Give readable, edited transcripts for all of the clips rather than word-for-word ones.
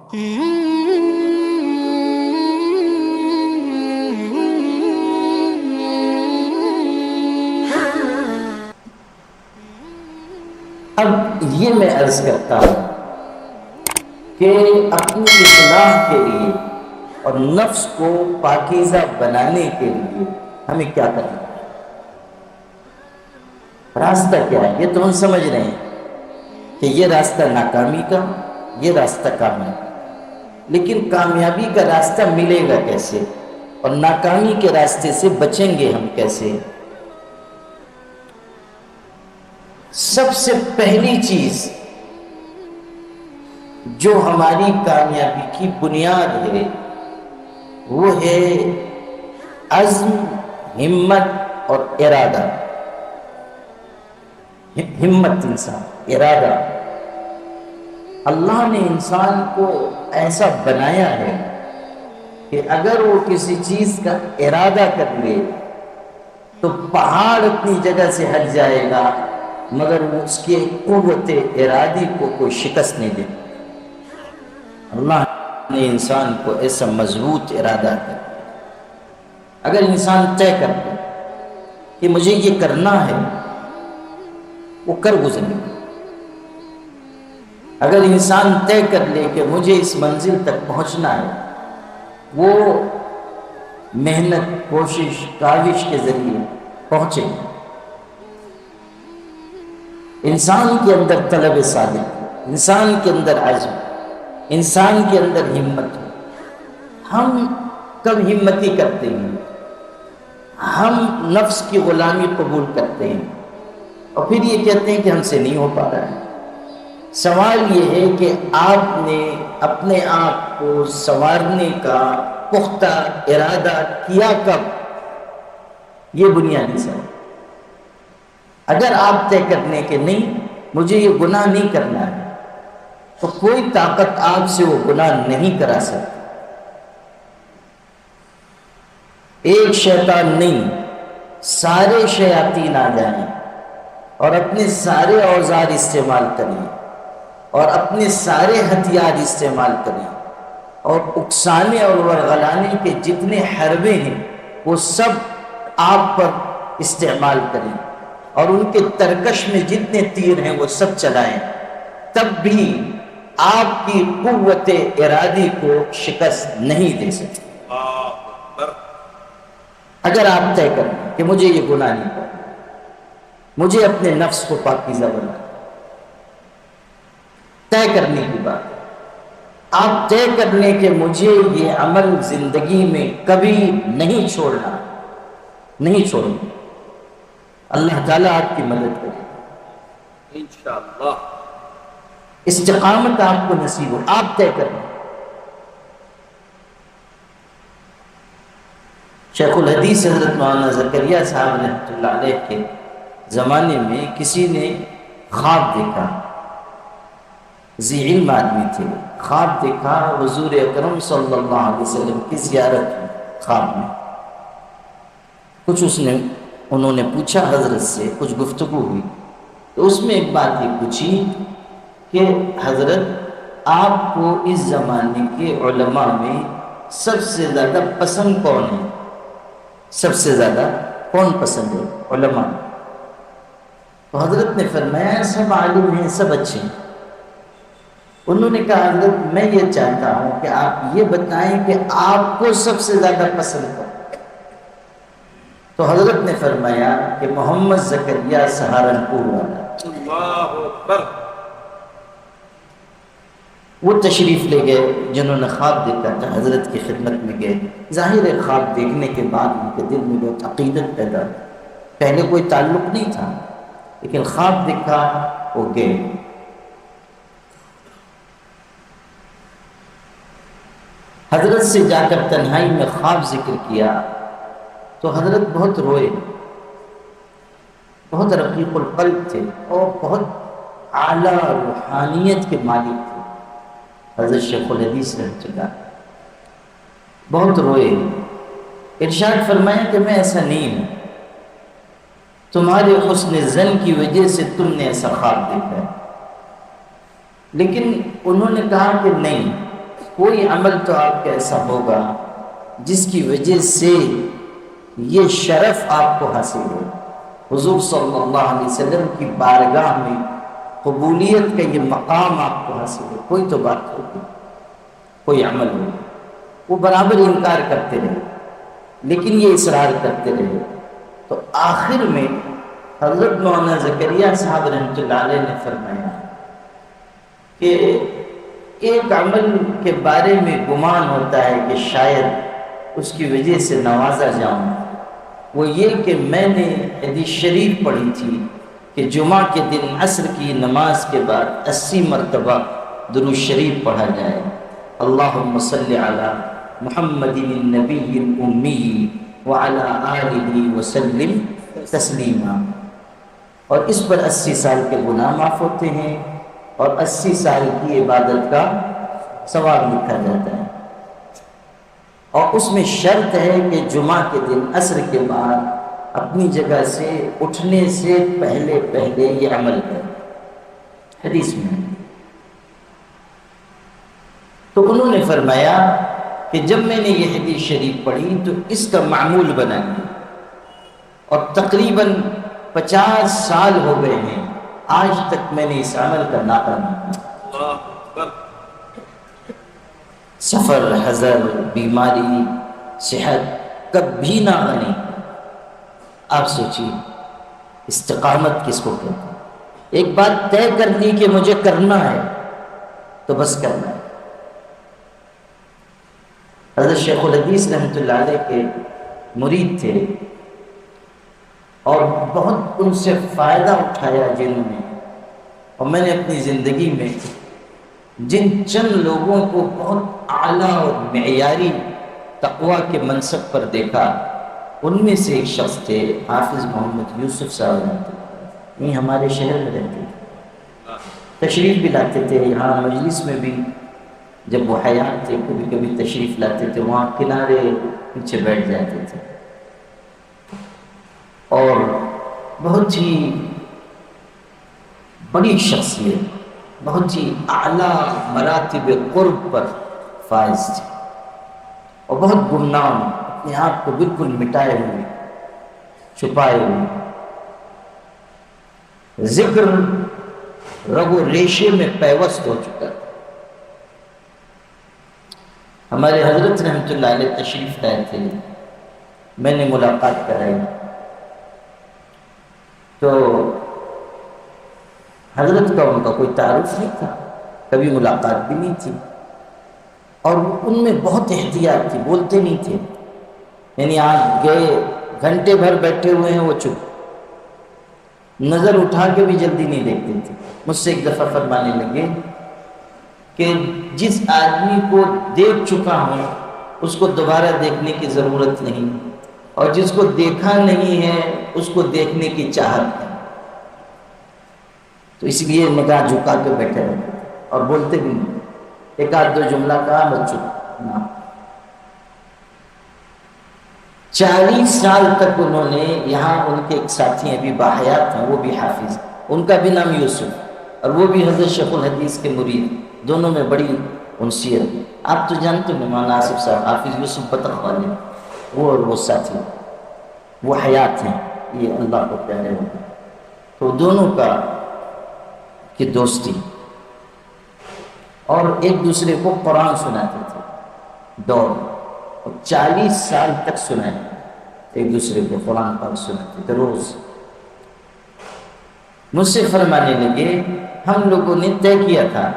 اب یہ میں عرض کرتا ہوں کہ اپنی اصلاح کے لیے اور نفس کو پاکیزہ بنانے کے لیے ہمیں کیا کرنا ہے، راستہ کیا ہے؟ یہ تو ہم سمجھ رہے ہیں کہ یہ راستہ ناکامی کا، یہ راستہ کامیابی، لیکن کامیابی کا راستہ ملے گا کیسے اور ناکامی کے راستے سے بچیں گے ہم کیسے؟ سب سے پہلی چیز جو ہماری کامیابی کی بنیاد ہے وہ ہے عزم، ہمت اور ارادہ۔ ہمت، انسان ارادہ۔ اللہ نے انسان کو ایسا بنایا ہے کہ اگر وہ کسی چیز کا ارادہ کر لے تو پہاڑ اپنی جگہ سے ہٹ جائے گا مگر وہ اس کے قوت ارادی کو کوئی شکست نہیں دے۔ اللہ نے انسان کو ایسا مضبوط ارادہ کر، اگر انسان طے کر لے کہ مجھے یہ کرنا ہے وہ کر گزرے۔ اگر انسان طے کر لے کہ مجھے اس منزل تک پہنچنا ہے وہ محنت، کوشش، کاوش کے ذریعے پہنچے۔ انسان کے اندر طلب صادق، انسان کے اندر عزم، انسان کے اندر ہمت ہو۔ ہم کب ہمتی کرتے ہیں؟ ہم نفس کی غلامی قبول کرتے ہیں اور پھر یہ کہتے ہیں کہ ہم سے نہیں ہو پا رہا ہے۔ سوال یہ ہے کہ آپ نے اپنے آپ کو سنوارنے کا پختہ ارادہ کیا کب؟ یہ بنیادی سوال۔ اگر آپ طے کرنے کے نہیں مجھے یہ گناہ نہیں کرنا ہے تو کوئی طاقت آپ سے وہ گناہ نہیں کرا سکتی۔ ایک شیطان نہیں، سارے شیاطین آ جائیں اور اپنے سارے اوزار استعمال کریں اور اپنے سارے ہتھیار استعمال کریں اور اکسانے اور ورغلانے کے جتنے حربے ہیں وہ سب آپ پر استعمال کریں اور ان کے ترکش میں جتنے تیر ہیں وہ سب چلائیں، تب بھی آپ کی قوت ارادی کو شکست نہیں دے سکتے۔ اگر آپ طے کریں کہ مجھے یہ گناہ نہیں کرنا، مجھے اپنے نفس کو پاکیزہ بنانا، طے کرنے کی بات، آپ طے کر لیں کہ مجھے یہ عمل زندگی میں کبھی نہیں چھوڑنا، نہیں چھوڑنا، اللہ تعالیٰ آپ کی مدد کرے گا انشاءاللہ۔ استقامت آپ کو نصیب ہو، آپ طے کریں۔ شیخ الحدیث حضرت مولانا زکریا صاحب رحمۃ اللہ علیہ کے زمانے میں کسی نے خواب دیکھا، ذی علم آدمی تھے، خواب دیکھا حضور اکرم صلی اللہ علیہ وسلم کی زیارت میں، خواب میں کچھ انہوں نے پوچھا حضرت سے، کچھ گفتگو ہوئی تو اس میں ایک بات یہ پوچھی کہ حضرت آپ کو اس زمانے کے علماء میں سب سے زیادہ پسند کون ہے؟ سب سے زیادہ کون پسند ہے علماء؟ تو حضرت نے فرمایا سب عالم ہیں، سب اچھے ہیں۔ انہوں نے کہا حضرت میں یہ چاہتا ہوں کہ آپ یہ بتائیں کہ آپ کو سب سے زیادہ پسند کون؟ تو حضرت نے فرمایا کہ محمد زکریا سہارنپور والا۔ اللہ اکبر۔ وہ تشریف لے گئے جنہوں نے خواب دیکھا تھا، حضرت کی خدمت میں گئے۔ ظاہر ہے خواب دیکھنے کے بعد ان کے دل میں بہت عقیدت پیدا ہوئی، پہلے کوئی تعلق نہیں تھا لیکن خواب دیکھا وہ گئے۔ حضرت سے جا کر تنہائی میں خواب ذکر کیا تو حضرت بہت روئے، بہت رقیق القلب تھے اور بہت اعلیٰ روحانیت کے مالک تھے حضرت شیخ الحدیث رحمۃ اللہ، بہت روئے۔ ارشاد فرمایا کہ میں ایسا نہیں ہوں، تمہارے حسن ظن کی وجہ سے تم نے ایسا خواب دیکھا ہے، لیکن انہوں نے کہا کہ نہیں، کوئی عمل تو آپ کا ایسا ہوگا جس کی وجہ سے یہ شرف آپ کو حاصل ہو، حضور صلی اللہ علیہ وسلم کی بارگاہ میں قبولیت کا یہ مقام آپ کو حاصل ہو۔ کوئی تو بات ہوگی، کوئی عمل ہو، وہ برابر انکار کرتے رہے لیکن یہ اصرار کرتے رہے، تو آخر میں حضرت مولانا زکریا صاحب رحمۃ اللہ علیہ نے فرمایا کہ ایک عمل کے بارے میں گمان ہوتا ہے کہ شاید اس کی وجہ سے نوازا جاؤں، وہ یہ کہ میں نے حدیث شریف پڑھی تھی کہ جمعہ کے دن عصر کی نماز کے بعد 80 مرتبہ درود شریف پڑھا جائے، اللہم صلی علی محمد النبی الامی وعلی آلہ وسلم تسلیما، اور اس پر 80 سال کے گناہ معاف ہوتے ہیں اور 80 سال کی عبادت کا ثواب لکھا جاتا ہے، اور اس میں شرط ہے کہ جمعہ کے دن عصر کے بعد اپنی جگہ سے اٹھنے سے پہلے یہ عمل کرے، حدیث میں۔ تو انہوں نے فرمایا کہ جب میں نے یہ حدیث شریف پڑھی تو اس کا معمول بنا لیا، اور تقریباً 50 سال ہو گئے ہیں، آج تک میں نے اس عمل کا ناکام نہیں کیا۔ سفر، حضر، بیماری، صحت کبھی نہ آنی۔ آپ سوچیے استقامت کس کو کہتے ہیں؟ ایک بات طے کر لی کہ مجھے کرنا ہے تو بس کرنا ہے۔ حضرت شیخ الحدیث رحمۃ اللہ علیہ کے مرید تھے اور بہت ان سے فائدہ اٹھایا جنہوں نے، اور میں نے اپنی زندگی میں جن چند لوگوں کو بہت اعلیٰ اور معیاری تقویٰ کے منصب پر دیکھا، ان میں سے ایک شخص تھے حافظ محمد یوسف صاحب، یہ ہمارے شہر میں رہتے تھے، تشریف بھی لاتے تھے یہاں مجلس میں بھی، جب وہ حیات تھے کبھی کبھی تشریف لاتے تھے، وہاں کنارے پیچھے بیٹھ جاتے تھے، اور بہت ہی بڑی شخصیت، بہت ہی اعلیٰ مراتب قرب پر فائز تھے، اور بہت گمنام، اپنے آپ کو بالکل مٹائے ہوئے، چھپائے ہوئے، ذکر رگ و ریشے میں پیوست ہو چکا تھا۔ ہمارے حضرت رحمۃ اللہ علیہ تشریف لائے تھے، میں نے ملاقات کرائی تو حضرت کا ان کا کوئی تعارف نہیں تھا، کبھی ملاقات بھی نہیں تھی، اور ان میں بہت احتیاط تھی، بولتے نہیں تھے، یعنی آپ گئے گھنٹے بھر بیٹھے ہوئے ہیں وہ چپ، نظر اٹھا کے بھی جلدی نہیں دیکھتے تھے۔ مجھ سے ایک دفعہ فرمانے لگے کہ جس آدمی کو دیکھ چکا ہوں اس کو دوبارہ دیکھنے کی ضرورت نہیں، اور جس کو دیکھا نہیں ہے اس کو دیکھنے کی چاہت ہے، تو اس لیے نگاہ جھکا کے بیٹھے رہتے اور بولتے بھی نہیں، ایک آدھ دو جملہ کہا بس چپ نہ۔ 40 سال تک انہوں نے، یہاں ان کے ایک ساتھی ابھی باحیات ہیں، وہ بھی حافظ، ان کا بھی نام یوسف، اور وہ بھی حضرت شیخ الحدیث کے مرید، دونوں میں بڑی انسیت۔ آپ تو جانتے ہیں مولانا آصف صاحب، حافظ یوسف بطخ والے، وہ اور وہ ساتھی، وہ حیات ہیں، یہ اللہ کو پیارے ہو گئے، تو دونوں کا کی دوستی، اور ایک دوسرے کو قرآن سناتے تھے دور، اور 40 سال تک سنائے ایک دوسرے کو قرآن پاک سناتے تھے روز۔ مجھ سے فرمانے لگے ہم لوگوں نے طے کیا تھا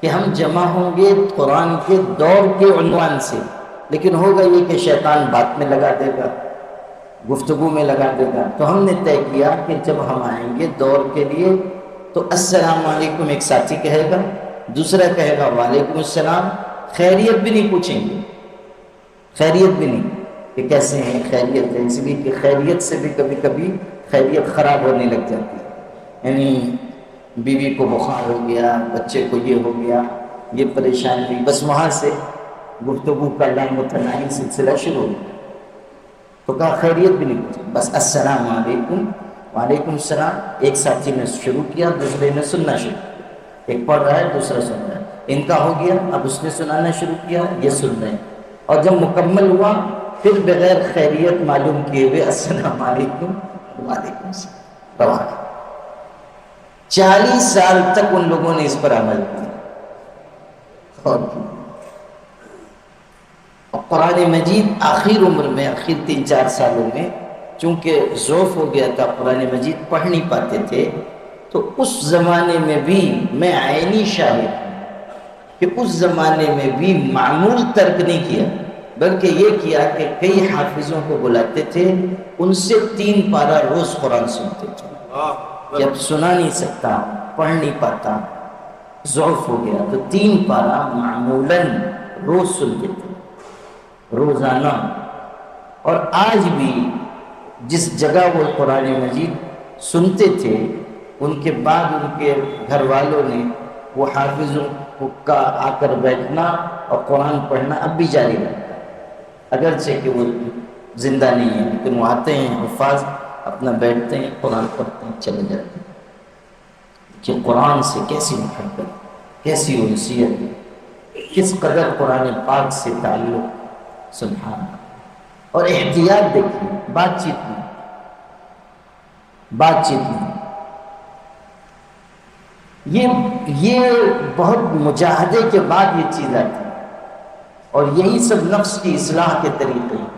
کہ ہم جمع ہوں گے قرآن کے دور کے عنوان سے، لیکن ہوگا یہ کہ شیطان بات میں لگا دے گا، گفتگو میں لگا دے گا، تو ہم نے طے کیا کہ جب ہم آئیں گے دور کے لیے تو السلام علیکم ایک ساتھی کہے گا، دوسرا کہے گا وعلیکم السلام، خیریت بھی نہیں پوچھیں گے، خیریت بھی نہیں کہ کیسے ہیں، خیریت ہے، اس لیے کہ خیریت سے بھی کبھی کبھی خیریت خراب ہونے لگ جاتی ہے، یعنی بیوی کو بخار ہو گیا، بچے کو یہ ہو گیا، یہ پریشانی ہوئی، بس وہاں سے گفتگو کا لامتناہی سلسلہ شروع ہو گیا، تو کہا خیریت بھی نہیں پوچھیں، بس السلام علیکم، وعلیکم السلام، ایک ساتھی نے شروع کیا، دوسرے نے سننا شروع کیا، ایک پڑھ رہا ہے دوسرا سن رہا ہے، ان کا ہو گیا، اب اس نے سنانا شروع کیا، یہ سن رہے ہیں، اور جب مکمل ہوا پھر بغیر خیریت معلوم کیے ہوئے السلام علیکم وعلیکم السلام۔ 40 سال تک ان لوگوں نے اس پر عمل کیا، اور قرآن مجید آخر عمر میں، آخر 3-4 سالوں میں چونکہ ضعف ہو گیا تھا، قرآن مجید پڑھ نہیں پاتے تھے، تو اس زمانے میں بھی میں عینی شاہد ہوں کہ اس زمانے میں بھی معمول ترک نہیں کیا، بلکہ یہ کیا کہ کئی حافظوں کو بلاتے تھے، ان سے 3 پارہ روز قرآن سنتے تھے کہ اب سنا نہیں سکتا، پڑھ نہیں پاتا، ضعف ہو گیا، تو 3 پارہ معمولاً روز سنتے تھے، روزانہ۔ اور آج بھی جس جگہ وہ قرآن مجید سنتے تھے، ان کے بعد ان کے گھر والوں نے وہ حافظوں کا آ کر بیٹھنا اور قرآن پڑھنا اب بھی جاری رکھا، اگرچہ کہ وہ زندہ نہیں ہیں، لیکن وہ آتے ہیں حفاظ، اپنا بیٹھتے ہیں، قرآن پڑھتے ہیں، چلے جاتے ہیں۔ کہ قرآن سے کیسی محبت، کیسی انسیت، کس قدر قرآن پاک سے تعلق، سبحان اللہ۔ اور احتیاط دیکھیے بات چیت میں، یہ بہت مجاہدے کے بعد یہ چیز آتی ہے، اور یہی سب نفس کی اصلاح کے طریقے ہیں،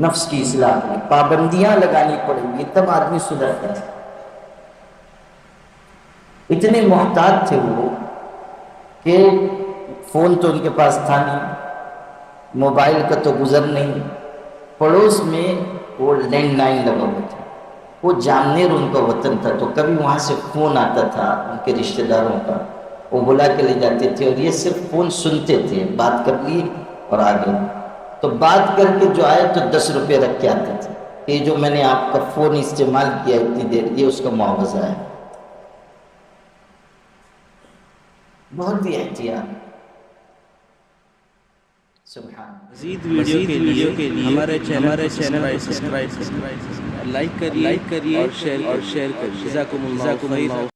نفس کی اصلاح میں پابندیاں لگانی پڑیں گی تب آدمی سدھرتا ہے۔ اتنے محتاط تھے وہ کہ فون تو ان کے پاس تھا نہیں، موبائل کا تو گزر نہیں، پڑوس میں وہ لینڈ لائن لگا ہوا تھا، وہ جامنیر ان کا وطن تھا، تو کبھی وہاں سے فون آتا تھا ان کے رشتہ داروں کا، وہ بلا کے لے جاتے تھے، اور یہ صرف فون سنتے تھے، بات کر لی اور آ گئے، تو بات کر کے جو آئے تو 10 روپے رکھ کے آتے تھے، یہ جو میں نے آپ کا فون استعمال کیا اتنی دیر، یہ اس کا معاوضہ ہے۔ بہت ہی احتیاط، سبحان۔ مزید ویڈیو کے لیے ہمارے چینل سبسکرائب، لائک کریے اور شیئر کریے۔ جزاکم اللہ خیر۔